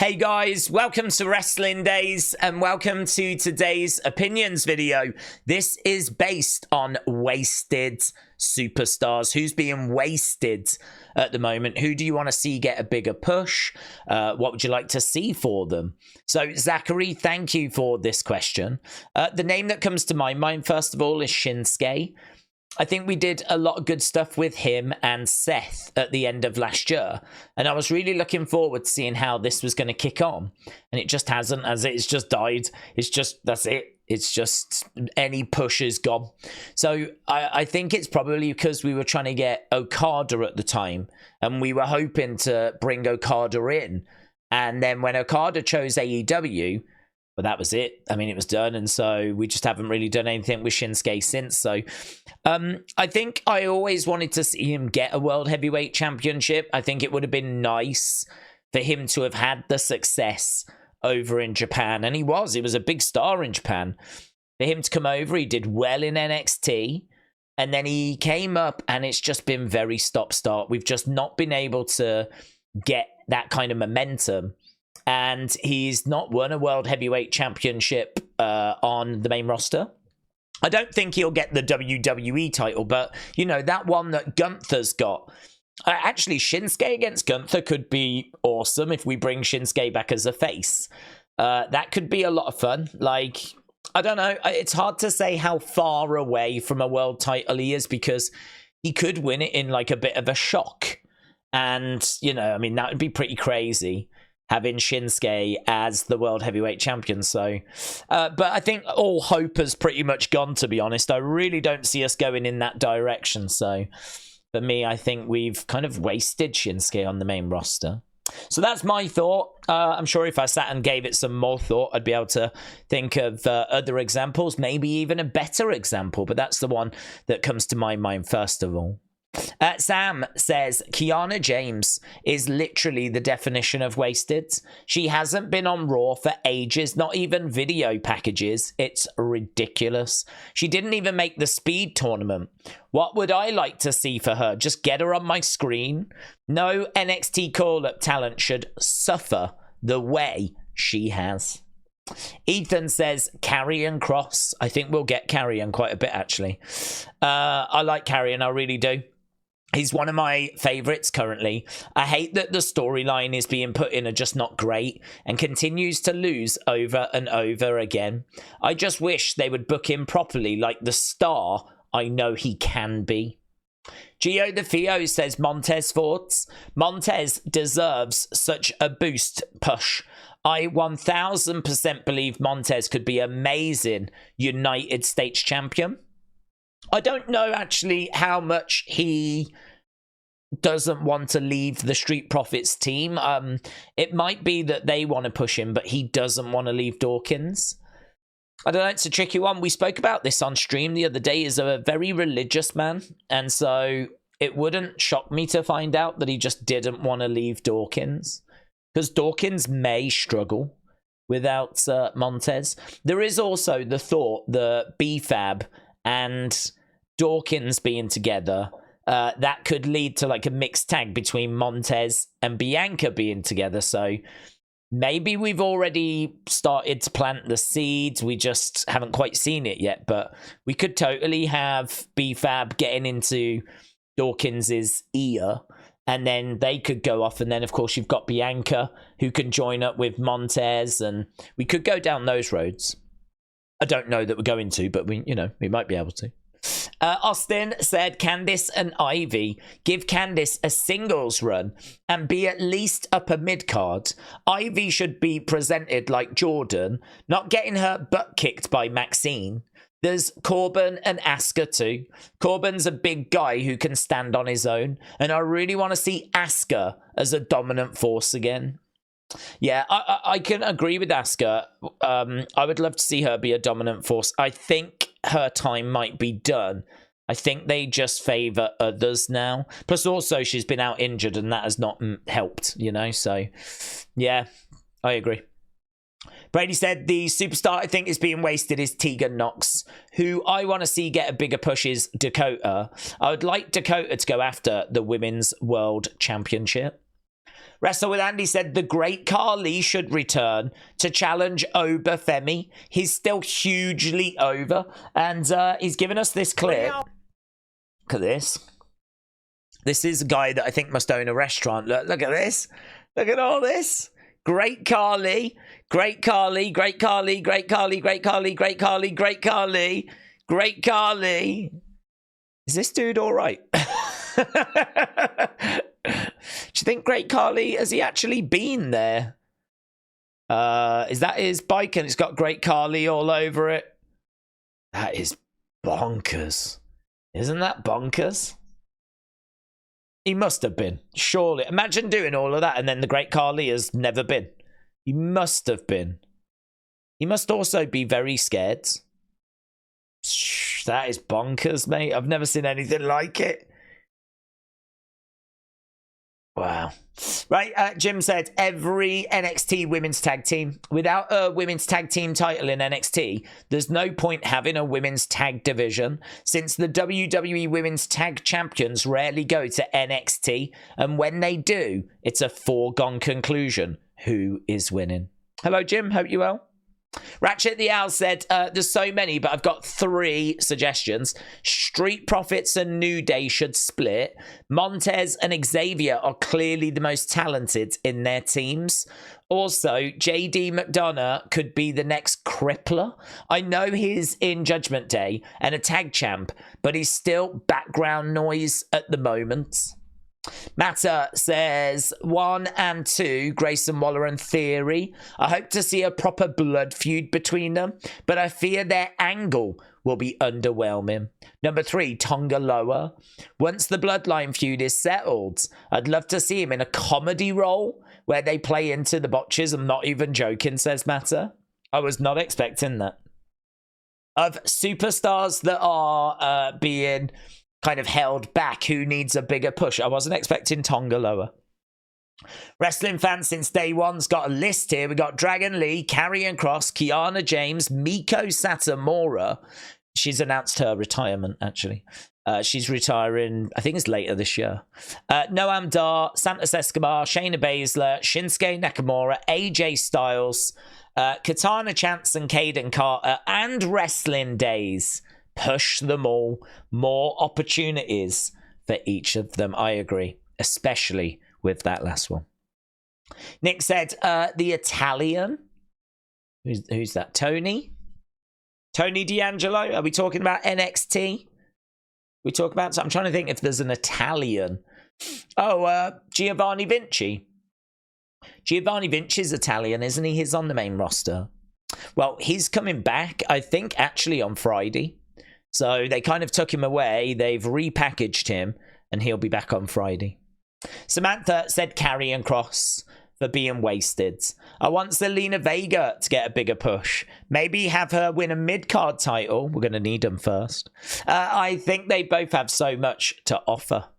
Hey guys, welcome to Wrestling Daze and welcome to today's opinions video. This is based on wasted superstars. Who's being wasted at the moment? Who do you want to see get a bigger push? What would you like to see for them? So Zachary, thank you for this question. The name that comes to my mind, first of all, is Shinsuke. I think we did a lot of good stuff with him and Seth at the end of last year. And I was really looking forward to seeing how this was going to kick on. And it just hasn't, as it's just died. It's just, that's it. It's just any push is gone. So I think it's probably because we were trying to get Okada at the time. And we were hoping to bring Okada in. And then when Okada chose AEW... but that was it. I mean, it was done. And so we just haven't really done anything with Shinsuke since. So I think I always wanted to see him get a World Heavyweight Championship. I think it would have been nice for him to have had the success over in Japan. And he was a big star in Japan. For him to come over, he did well in NXT. And then he came up and it's just been very stop-start. We've just not been able to get that kind of momentum. And he's not won a World Heavyweight Championship on the main roster. I don't think he'll get the WWE title, but, you know, that one that Gunther's got. Actually, Shinsuke against Gunther could be awesome if we bring Shinsuke back as a face. That could be a lot of fun. Like, I don't know. It's hard to say how far away from a world title he is because he could win it in, like, a bit of a shock. And, you know, I mean, that would be pretty crazy, having Shinsuke as the World Heavyweight Champion. So, but I think all hope has pretty much gone, to be honest. I really don't see us going in that direction. So, for me, I think we've kind of wasted Shinsuke on the main roster. So that's my thought. I'm sure if I sat and gave it some more thought, I'd be able to think of other examples, maybe even a better example. But that's the one that comes to my mind first of all. Sam says, Kiana James is literally the definition of wasted. She hasn't been on Raw for ages, not even video packages. It's ridiculous. She didn't even make the Speed tournament. What would I like to see for her? Just get her on my screen? No NXT call-up talent should suffer the way she has. Ethan says Karrion Kross. I think we'll get Karrion quite a bit, actually. I like Karrion, I really do. He's one of my favorites currently. I hate that the storyline is being put in are just not great and continues to lose over and over again. I just wish they would book him properly like the star I know he can be. Gio the Theo says Montez thoughts. Montez deserves such a boost push. I 1000% believe Montez could be amazing United States champion. I don't know actually how much he doesn't want to leave the Street Profits team. It might be that they want to push him, but he doesn't want to leave Dawkins. I don't know, it's a tricky one. We spoke about this on stream the other day. He's a very religious man, and so it wouldn't shock me to find out that he just didn't want to leave Dawkins, because Dawkins may struggle without Montez. There is also the thought that B-Fab and Dawkins being together, that could lead to like a mixed tag between Montez and Bianca being together. So maybe we've already started to plant the seeds. We just haven't quite seen it yet, but we could totally have B-Fab getting into Dawkins's ear, and then they could go off. And then, of course, you've got Bianca who can join up with Montez, and we could go down those roads. I don't know that we're going to, but we might be able to. Austin said Candice and Ivy. Give Candice a singles run and be at least upper mid-card. Ivy should be presented like Jordan, not getting her butt kicked by Maxine. There's Corbin and Asuka too. Corbin's a big guy who can stand on his own, and I really want to see Asuka as a dominant force again. Yeah, I can agree with Asuka. I would love to see her be a dominant force. I think her time might be done. I think they just favour others now. Plus, also, she's been out injured, and that has not helped, you know? So, yeah, I agree. Brady said the superstar I think is being wasted is Tegan Nox. Who I want to see get a bigger push is Dakota. I would like Dakota to go after the Women's World Championship. Wrestle with Andy said the Great Khali should return to challenge Obafemi. He's still hugely over. And he's given us this clip. Look at this. This is a guy that I think must own a restaurant. Look at this. Look at all this. Great Khali. Great Khali. Great Khali. Great Khali. Great Khali. Great Khali. Great Khali. Great Khali. Is this dude all right? Do you think Great Khali, has he actually been there? Is that his bike and it's got Great Khali all over it? That is bonkers. Isn't that bonkers? He must have been, surely. Imagine doing all of that and then the Great Khali has never been. He must have been. He must also be very scared. That is bonkers, mate. I've never seen anything like it. Wow. Right, Jim said, every NXT women's tag team. Without a women's tag team title in NXT, there's no point having a women's tag division, since the WWE women's tag champions rarely go to NXT, and when they do, it's a foregone conclusion who is winning. Hello, Jim. Hope you're well. Ratchet the Owl said, there's so many, but I've got 3 suggestions. Street Profits and New Day should split. Montez and Xavier are clearly the most talented in their teams. Also, JD McDonough could be the next Crippler. I know he's in Judgment Day and a tag champ, but he's still background noise at the moment. Matter says 1 and 2, Grayson Waller and Theory. I hope to see a proper blood feud between them, but I fear their angle will be underwhelming. Number 3, Tonga Loa. Once the Bloodline feud is settled, I'd love to see him in a comedy role where they play into the botches. I'm not even joking, says Matter. I was not expecting that. Of superstars that are being kind of held back, who needs a bigger push? I wasn't expecting Tonga Loa. Wrestling fans since day one's got a list here. We got Dragon Lee, Karrion Kross, Kiana James, Miko Satomura. She's announced her retirement, actually. She's retiring, I think it's later this year. Noam Dar, Santos Escobar, Shayna Baszler, Shinsuke Nakamura, AJ Styles, Katana Chance and Caden Carter, and Wrestling Daze. Push them all. More opportunities for each of them. I agree, especially with that last one. Nick said, the Italian. Who's that? Tony D'Angelo? Are we talking about NXT? We talk about, I'm trying to think if there's an Italian. Oh, Giovanni Vinci. Giovanni Vinci's Italian, isn't he? He's on the main roster. Well, he's coming back, I think, actually on Friday. So they kind of took him away. They've repackaged him, and he'll be back on Friday. Samantha said Karrion Kross for being wasted. I want Zelina Vega to get a bigger push. Maybe have her win a mid-card title. We're going to need them first. I think they both have so much to offer.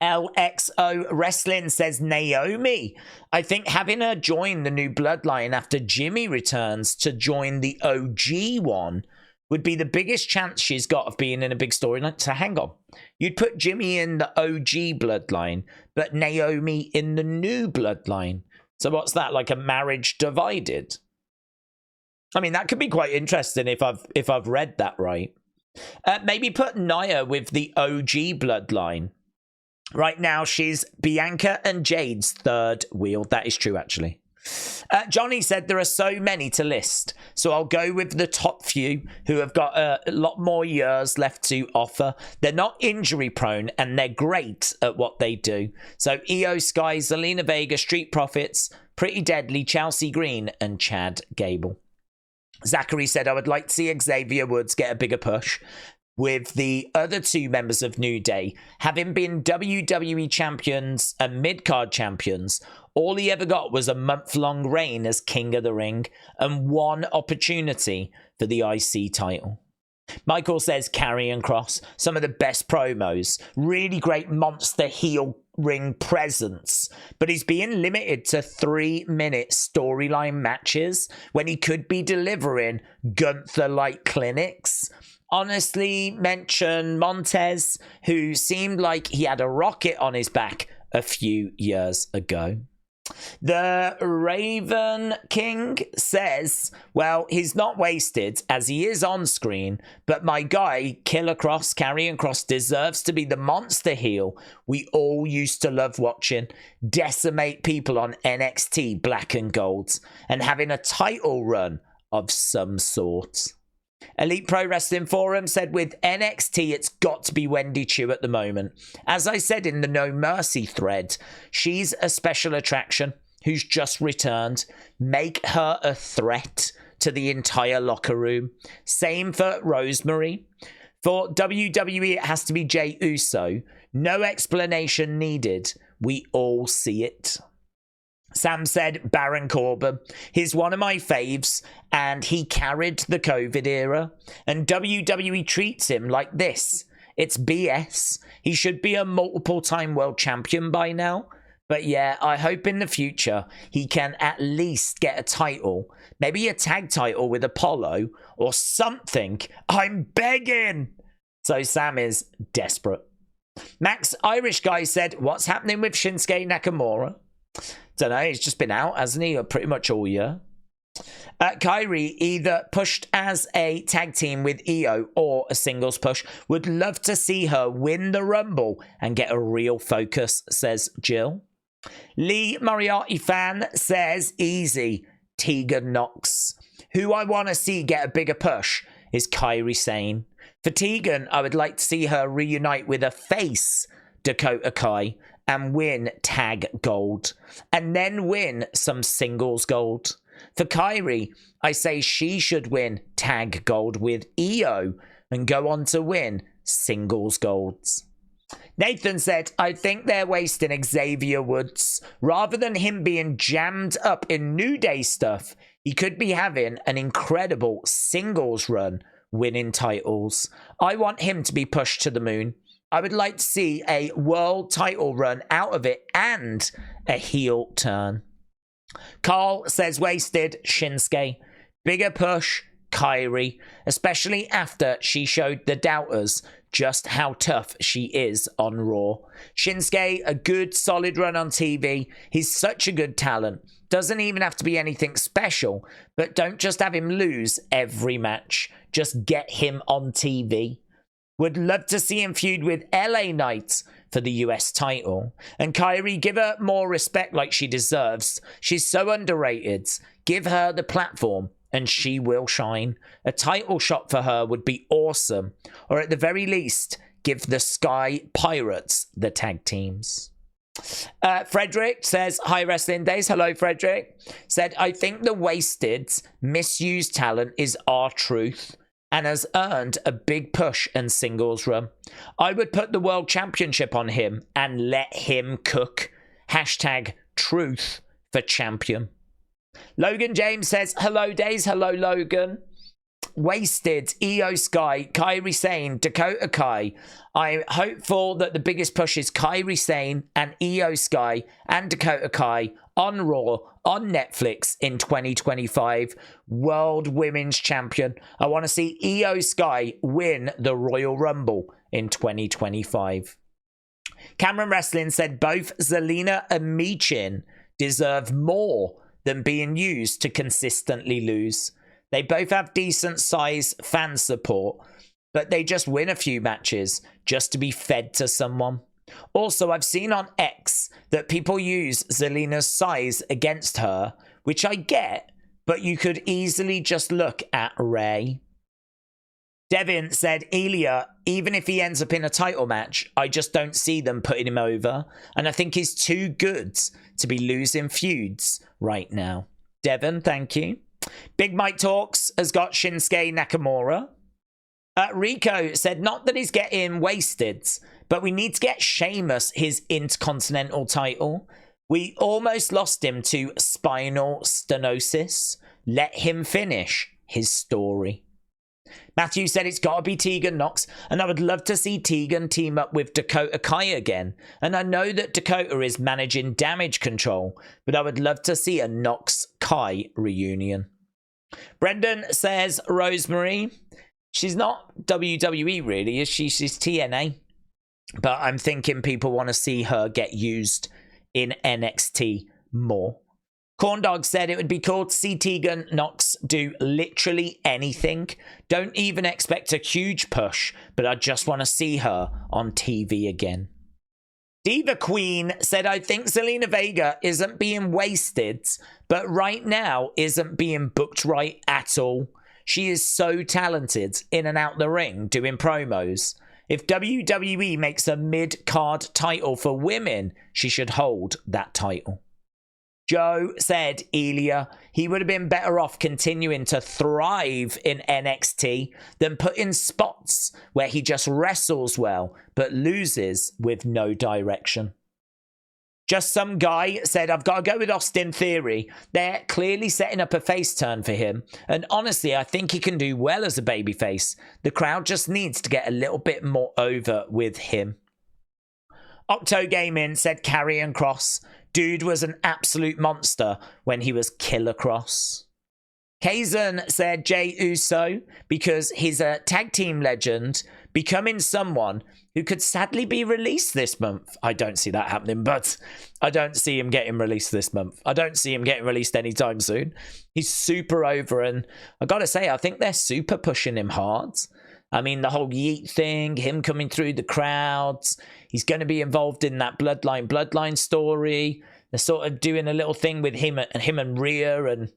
LXO Wrestling says Naomi. I think having her join the new bloodline after Jimmy returns to join the OG one would be the biggest chance she's got of being in a big storyline. So hang on. You'd put Jimmy in the OG bloodline, but Naomi in the new bloodline. So what's that, like a marriage divided? I mean, that could be quite interesting if I've read that right. Maybe put Nia with the OG bloodline. Right now, she's Bianca and Jade's third wheel. That is true, actually. Johnny said there are so many to list, so I'll go with the top few who have got a lot more years left to offer. They're not injury prone and they're great at what they do. So Io Sky, Zelina Vega, Street Profits, Pretty Deadly, Chelsea Green, and Chad Gable. Zachary said I would like to see Xavier Woods get a bigger push, with the other 2 members of New Day having been WWE champions and mid-card champions. All he ever got was a month-long reign as King of the Ring and 1 opportunity for the IC title. Michael says Karrion Kross, some of the best promos, really great monster heel ring presence, but he's being limited to 3-minute storyline matches when he could be delivering Gunther-like clinics. Honestly, mention Montez, who seemed like he had a rocket on his back a few years ago. The Raven King says, well, he's not wasted as he is on screen, but my guy, Killer Cross, Karrion Kross, deserves to be the monster heel we all used to love watching, decimate people on NXT Black and Golds, and having a title run of some sort. Elite Pro Wrestling Forum said with NXT, it's got to be Wendy Chu at the moment. As I said in the No Mercy thread, she's a special attraction who's just returned. Make her a threat to the entire locker room. Same for Rosemary. For WWE, it has to be Jey Uso. No explanation needed. We all see it. Sam said Baron Corbin. He's one of my faves, and he carried the COVID era, and WWE treats him like this. It's BS. He should be a multiple-time world champion by now. But yeah, I hope in the future he can at least get a title, maybe a tag title with Apollo or something. I'm begging. So Sam is desperate. Max Irish Guy said, what's happening with Shinsuke Nakamura? Don't know, he's just been out, hasn't he? Pretty much all year. Kairi either pushed as a tag team with Io or a singles push. Would love to see her win the Rumble and get a real focus, says Jill. Lee Moriarty fan says, easy, Tegan Nox. Who I want to see get a bigger push is Kairi Sane. For Tegan, I would like to see her reunite with a face, Dakota Kai, and win tag gold, and then win some singles gold. For Kairi, I say she should win tag gold with Io and go on to win singles golds. Nathan said, I think they're wasting Xavier Woods. Rather than him being jammed up in New Day stuff, he could be having an incredible singles run, winning titles. I want him to be pushed to the moon. I would like to see a world title run out of it and a heel turn. Carl says wasted Shinsuke. Bigger push, Kairi, especially after she showed the doubters just how tough she is on Raw. Shinsuke, a good solid run on TV. He's such a good talent. Doesn't even have to be anything special, but don't just have him lose every match. Just get him on TV. Would love to see him feud with LA Knight for the US title. And Kairi, give her more respect like she deserves. She's so underrated. Give her the platform and she will shine. A title shot for her would be awesome. Or at the very least, give the Sky Pirates the tag teams. Frederick says, hi Wrestling Daze. Hello, Frederick. Said, I think the wasted, misused talent is R-Truth and has earned a big push and singles run. I would put the World Championship on him and let him cook. Hashtag truth for champion. Logan James says, hello Days, hello Logan. Wasted, Io Sky, Kairi Sane, Dakota Kai. I'm hopeful that the biggest push is Kairi Sane and Io Sky and Dakota Kai on Raw, on Netflix in 2025. World Women's Champion. I want to see Io Sky win the Royal Rumble in 2025. Cameron Wrestling said both Zelina and Michin deserve more than being used to consistently lose. They both have decent size fan support, but they just win a few matches just to be fed to someone. Also, I've seen on X that people use Zelina's size against her, which I get, but you could easily just look at Ray. Devin said, Ilya, even if he ends up in a title match, I just don't see them putting him over, and I think he's too good to be losing feuds right now. Devin, thank you. Big Mike Talks has got Shinsuke Nakamura. Rico said, not that he's getting wasted, but we need to get Sheamus his Intercontinental title. We almost lost him to spinal stenosis. Let him finish his story. Matthew said it's got to be Tegan Nox, and I would love to see Tegan team up with Dakota Kai again. And I know that Dakota is managing Damage Control, but I would love to see a Nox Kai reunion. Brendan says Rosemary. She's not WWE really, is she? She's TNA. But I'm thinking people want to see her get used in NXT more. Corndog said it would be cool to see Tegan Nox do literally anything. Don't even expect a huge push, but I just want to see her on TV again. Diva Queen said, I think Zelina Vega isn't being wasted, but right now isn't being booked right at all. She is so talented in and out the ring doing promos. If WWE makes a mid-card title for women, she should hold that title. Joe said Ilya, he would have been better off continuing to thrive in NXT than put in spots where he just wrestles well but loses with no direction. Just some guy said, I've got to go with Austin Theory. They're clearly setting up a face turn for him. And honestly, I think he can do well as a babyface. The crowd just needs to get a little bit more over with him. Octo Gaming said Karrion Kross. Dude was an absolute monster when he was Killer Kross. Kazan said Jey Uso because he's a tag team legend becoming someone who could sadly be released this month. I don't see that happening, but I don't see him getting released this month. I don't see him getting released anytime soon. He's super over, and I gotta say, I think they're super pushing him hard. I mean, the whole Yeet thing, him coming through the crowds, he's going to be involved in that bloodline story. They're sort of doing a little thing with him and Rhea, and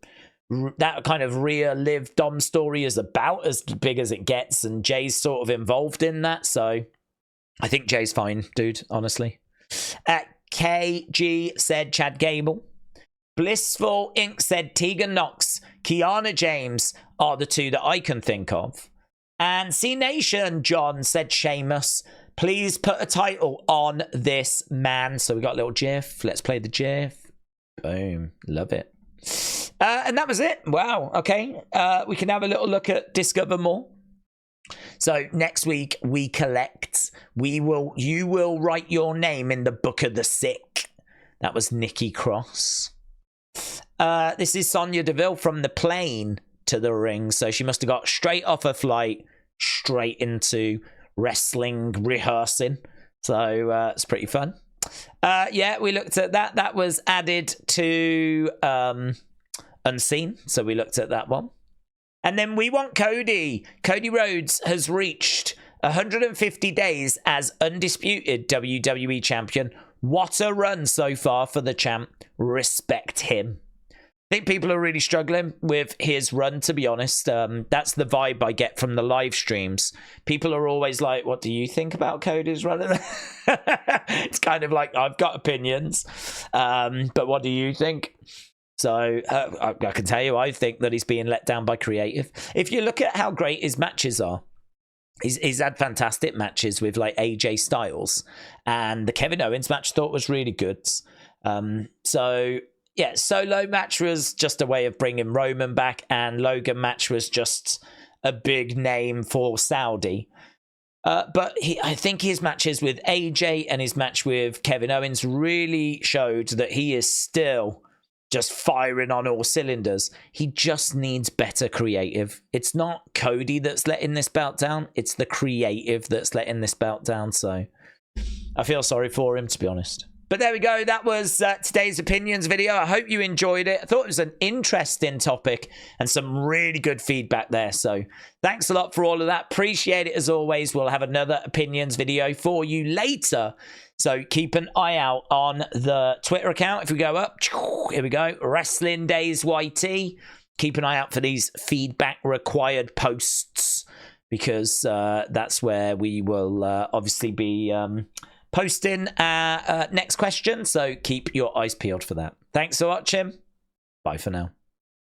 that kind of Rhea Liv Dom story is about as big as it gets, and Jay's sort of involved in that, so I think Jay's fine, dude, honestly. KG said Chad Gable. Blissful Inc. said Tegan Nox, Kiana James are the two that I can think of. And C Nation John said Sheamus. Please put a title on this man. So we got a little GIF. Let's play the GIF. Boom. Love it. And that was it. Wow. Okay. We can have a little look at Discover More. So next week we collect. You will write your name in the Book of the Sick. That was Nikki Cross. This is Sonya Deville from the plane to the ring. So she must have got straight off her flight, straight into wrestling rehearsing. So it's pretty fun. Yeah, we looked at that. That was added to Unseen. So we looked at that one. And then we want Cody. Cody Rhodes has reached 150 days as undisputed WWE champion. What a run so far for the champ. Respect him. I think people are really struggling with his run, to be honest. That's the vibe I get from the live streams. People are always like, what do you think about Cody's run? It's kind of like, I've got opinions, but what do you think? So I can tell you, I think that he's being let down by creative. If you look at how great his matches are, he's had fantastic matches with like AJ Styles, and the Kevin Owens match I thought was really good. So yeah, solo match was just a way of bringing Roman back, and Logan match was just a big name for Saudi. But I think his matches with AJ and his match with Kevin Owens really showed that he is still just firing on all cylinders. He just needs better creative. It's not Cody that's letting this belt down. It's the creative that's letting this belt down. So I feel sorry for him, to be honest. But there we go. That was today's opinions video. I hope you enjoyed it. I thought it was an interesting topic and some really good feedback there. So thanks a lot for all of that. Appreciate it as always. We'll have another opinions video for you later. So keep an eye out on the Twitter account. If we go up, here we go. Wrestling Daze YT. Keep an eye out for these feedback required posts, because that's where we will obviously be posting our next question. So keep your eyes peeled for that. Thanks for watching. Bye for now.